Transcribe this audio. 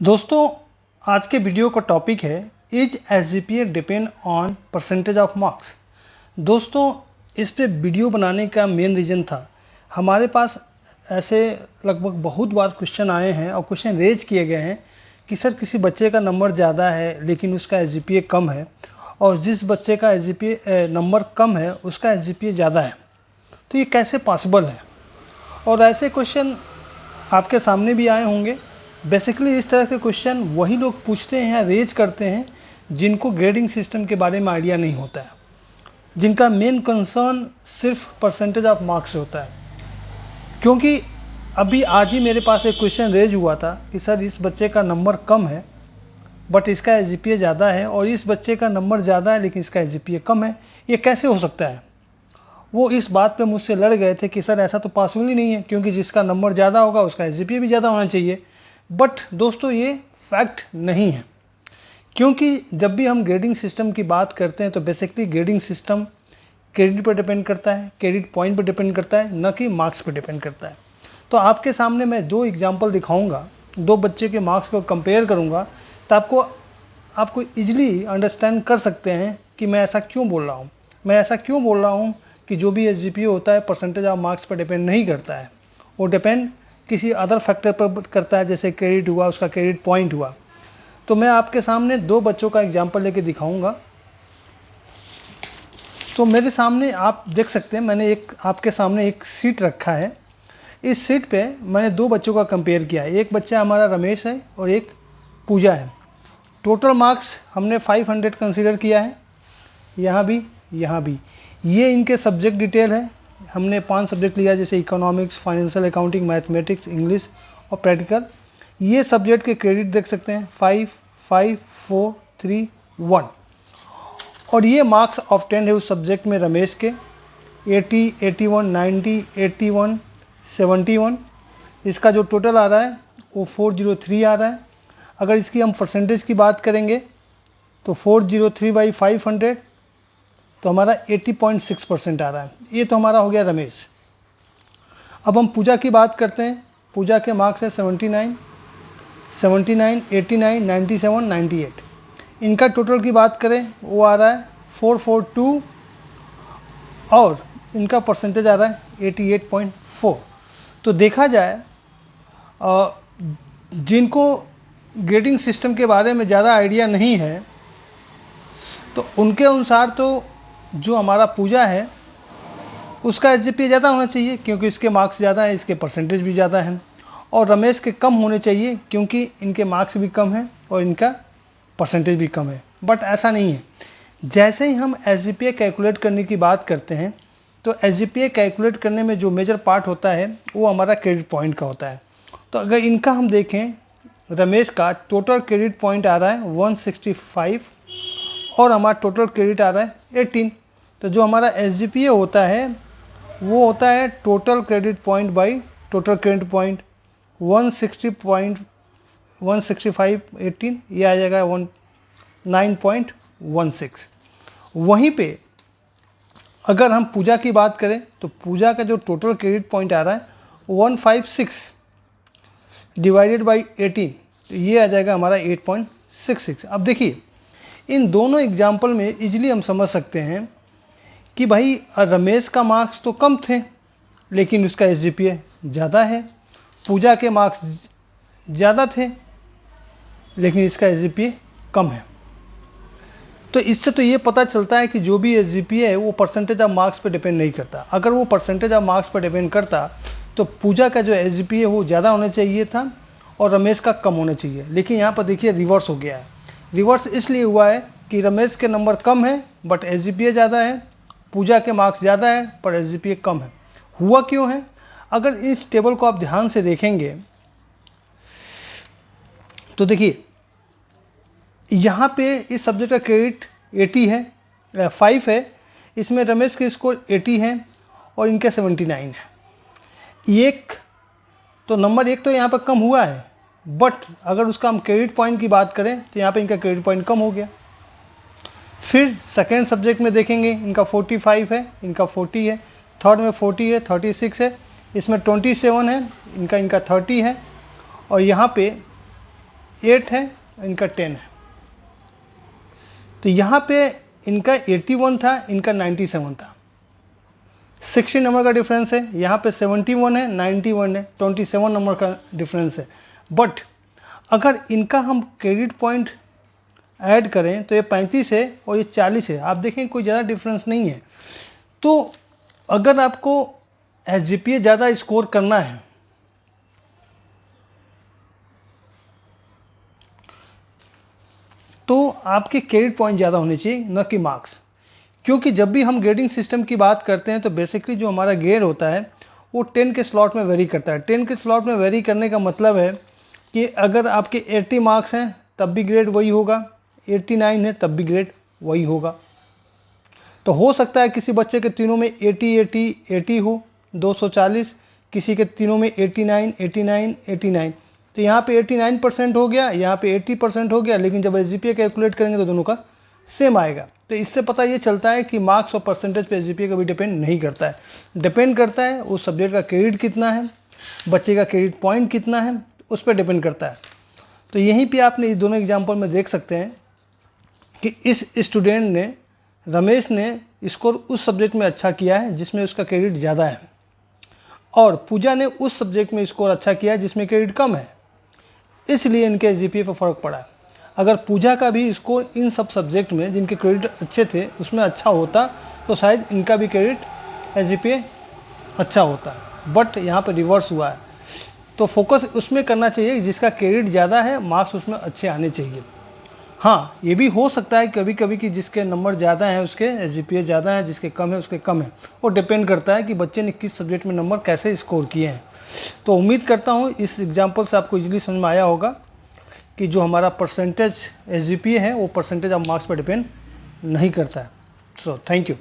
दोस्तों, आज के वीडियो का टॉपिक है is SGPA depend on percentage of marks. दोस्तों, इस पे वीडियो बनाने का मेन रीज़न था, हमारे पास ऐसे लगभग बहुत बार क्वेश्चन आए हैं और क्वेश्चन रेज किए गए हैं कि सर किसी बच्चे का नंबर ज़्यादा है लेकिन उसका एसजीपीए कम है, और जिस बच्चे का एसजीपीए नंबर कम है उसका एसजीपीए ज़्यादा है, तो ये कैसे पॉसिबल है। और ऐसे क्वेश्चन आपके सामने भी आए होंगे। बेसिकली इस तरह के क्वेश्चन वही लोग पूछते हैं या रेज करते हैं जिनको ग्रेडिंग सिस्टम के बारे में आइडिया नहीं होता है, जिनका मेन कंसर्न सिर्फ परसेंटेज ऑफ मार्क्स होता है। क्योंकि अभी आज ही मेरे पास एक क्वेश्चन रेज हुआ था कि सर इस बच्चे का नंबर कम है बट इसका एसजीपीए ज़्यादा है, और इस बच्चे का नंबर ज़्यादा है लेकिन इसका एसजीपीए कम है, ये कैसे हो सकता है। वो इस बात पे मुझसे लड़ गए थे कि सर ऐसा तो पॉसिबल ही नहीं है, क्योंकि जिसका नंबर ज़्यादा होगा उसका एसजीपीए भी ज़्यादा होना चाहिए। बट दोस्तों, ये फैक्ट नहीं है, क्योंकि जब भी हम ग्रेडिंग सिस्टम की बात करते हैं तो बेसिकली ग्रेडिंग सिस्टम क्रेडिट पर डिपेंड करता है, क्रेडिट पॉइंट पर डिपेंड करता है, न कि मार्क्स पर डिपेंड करता है। तो आपके सामने मैं दो एग्जांपल दिखाऊंगा, दो बच्चे के मार्क्स को कंपेयर करूंगा, तो आपको ईजिली अंडरस्टैंड कर सकते हैं कि मैं ऐसा क्यों बोल रहा हूँ। मैं ऐसा क्यों बोल रहा हूँ कि जो भी एसजीपीए होता है परसेंटेज ऑफ मार्क्स पर डिपेंड नहीं करता है, वो डिपेंड किसी अदर फैक्टर पर करता है, जैसे क्रेडिट हुआ, उसका क्रेडिट पॉइंट हुआ। तो मैं आपके सामने दो बच्चों का एग्जांपल लेके दिखाऊंगा। तो मेरे सामने आप देख सकते हैं, मैंने आपके सामने एक सीट रखा है। इस सीट पे मैंने दो बच्चों का कंपेयर किया है। एक बच्चा हमारा रमेश है और एक पूजा है। टोटल मार्क्स हमने 500 कंसीडर किया है, यहाँ भी। ये इनके सब्जेक्ट डिटेल है। हमने 5 सब्जेक्ट लिया, जैसे economics, financial accounting, mathematics, English और प्रैक्टिकल। ये सब्जेक्ट के क्रेडिट देख सकते हैं 5, 5, 4, 3, 1। और ये मार्क्स ऑफ 10 है उस सब्जेक्ट में रमेश के 80, 81, 90, 81, 71। इसका जो टोटल आ रहा है वो 403 आ रहा है। अगर इसकी हम परसेंटेज की बात करेंगे तो 403/500 तो हमारा 80.6% आ रहा है। ये तो हमारा हो गया रमेश। अब हम पूजा की बात करते हैं। पूजा के मार्क्स है 79, 89, 97, 98। इनका टोटल की बात करें वो आ रहा है 442, और इनका परसेंटेज आ रहा है 88.4। तो देखा जाए, जिनको ग्रेडिंग सिस्टम के बारे में ज़्यादा आइडिया नहीं है, तो उनके अनुसार तो जो हमारा पूजा है उसका एसजीपीए ज़्यादा होना चाहिए, क्योंकि इसके मार्क्स ज़्यादा हैं, इसके परसेंटेज भी ज़्यादा हैं। और रमेश के कम होने चाहिए, क्योंकि इनके मार्क्स भी कम हैं और इनका परसेंटेज भी कम है। बट ऐसा नहीं है। जैसे ही हम एसजीपीए कैलकुलेट करने की बात करते हैं, तो एसजीपीए कैलकुलेट करने में जो मेजर पार्ट होता है वो हमारा क्रेडिट पॉइंट का होता है। तो अगर इनका हम देखें, रमेश का टोटल क्रेडिट पॉइंट आ रहा है 165 और हमारा टोटल क्रेडिट आ रहा है 18। तो जो हमारा एसजीपीए होता है वो होता है total credit point by total credit point. 165, 18, ये आ जाएगा 9.16। वहीं पे अगर हम पूजा की बात करें तो पूजा का जो टोटल क्रेडिट पॉइंट आ रहा है 156 डिवाइडेड बाई 18, तो ये आ जाएगा हमारा 8.66। अब देखिए, इन दोनों एग्जाम्पल में इजीली हम समझ सकते हैं कि भाई रमेश का मार्क्स तो कम थे लेकिन उसका एसजीपीए ज़्यादा है। पूजा के मार्क्स ज़्यादा थे लेकिन इसका एसजीपीए कम है। तो इससे तो ये पता चलता है कि जो भी एसजीपीए है वो परसेंटेज ऑफ मार्क्स पर डिपेंड नहीं करता। अगर वो परसेंटेज ऑफ मार्क्स पर डिपेंड करता तो पूजा का जो एसजीपीए है वो ज़्यादा होना चाहिए था और रमेश का कम होना चाहिए। लेकिन यहाँ पर देखिए रिवर्स हो गया है। रिवर्स इसलिए हुआ है कि रमेश के नंबर कम है बट एसजीपीए ज़्यादा है, पूजा के मार्क्स ज़्यादा है पर एसजीपीए कम है। हुआ क्यों है? अगर इस टेबल को आप ध्यान से देखेंगे तो देखिए, यहाँ पे इस सब्जेक्ट का क्रेडिट 80 है, 5 है, इसमें रमेश के स्कोर 80 है और इनके 79 है। एक तो नंबर एक तो यहाँ पर कम हुआ है, बट अगर उसका हम क्रेडिट पॉइंट की बात करें तो यहाँ पे इनका क्रेडिट पॉइंट कम हो गया। फिर सेकेंड सब्जेक्ट में देखेंगे, इनका 45 है, इनका 40 है, थर्ड में 40 है, 36 है, इसमें 27 है, इनका 30 है, और यहाँ पे 8 है, इनका 10 है। तो यहाँ पे इनका 81 था, इनका 97 था, 60 नंबर का डिफरेंस है। यहाँ पे 71 है, 91 है, 27 नंबर का डिफरेंस है। बट अगर इनका हम क्रेडिट पॉइंट ऐड करें तो ये 35 है और ये 40 है। आप देखें कोई ज़्यादा डिफरेंस नहीं है। तो अगर आपको SGPA ज़्यादा स्कोर करना है तो आपके क्रेडिट पॉइंट ज़्यादा होने चाहिए, न कि मार्क्स। क्योंकि जब भी हम ग्रेडिंग सिस्टम की बात करते हैं तो बेसिकली जो हमारा ग्रेड होता है वो 10 के स्लॉट में वेरी करता है। 10 के स्लॉट में वेरी करने का मतलब है कि अगर आपके 80 मार्क्स हैं तब भी ग्रेड वही होगा, 89 है तब भी ग्रेड वही होगा। तो हो सकता है किसी बच्चे के तीनों में 80 80 80 हो, 240, किसी के तीनों में 89 89 89। तो यहाँ पे 89% हो गया, यहाँ पे 80% हो गया, लेकिन जब SGPA कैलकुलेट करेंगे तो दोनों का सेम आएगा। तो इससे पता ये चलता है कि मार्क्स और परसेंटेज पे SGPA कभी डिपेंड नहीं करता है। डिपेंड करता है उस सब्जेक्ट का क्रेडिट कितना है, बच्चे का क्रेडिट पॉइंट कितना है, उस पर डिपेंड करता है। तो यहीं पे आपने इस दोनों एग्जाम्पल में देख सकते हैं कि इस स्टूडेंट ने, रमेश ने स्कोर उस सब्जेक्ट में अच्छा किया है जिसमें उसका क्रेडिट ज़्यादा है, और पूजा ने उस सब्जेक्ट में स्कोर अच्छा किया है जिसमें क्रेडिट कम है, इसलिए इनके SGPA पर फ़र्क पड़ा। अगर पूजा का भी स्कोर इन सब सब्जेक्ट में जिनके क्रेडिट अच्छे थे उसमें अच्छा होता तो शायद इनका भी क्रेडिट SGPA अच्छा होता, बट यहाँ पर रिवर्स हुआ है। तो फोकस उसमें करना चाहिए जिसका क्रेडिट ज़्यादा है, मार्क्स उसमें अच्छे आने चाहिए। हाँ, ये भी हो सकता है कभी कभी कि जिसके नंबर ज़्यादा हैं उसके SGPA ज़्यादा है, जिसके कम है उसके कम है। वो डिपेंड करता है कि बच्चे ने किस सब्जेक्ट में नंबर कैसे स्कोर किए हैं। तो उम्मीद करता हूँ इस एग्जांपल से आपको इजीली समझ में आया होगा कि जो हमारा परसेंटेज SGPA है वो परसेंटेज ऑफ मार्क्स पर डिपेंड नहीं करता है। So thank you.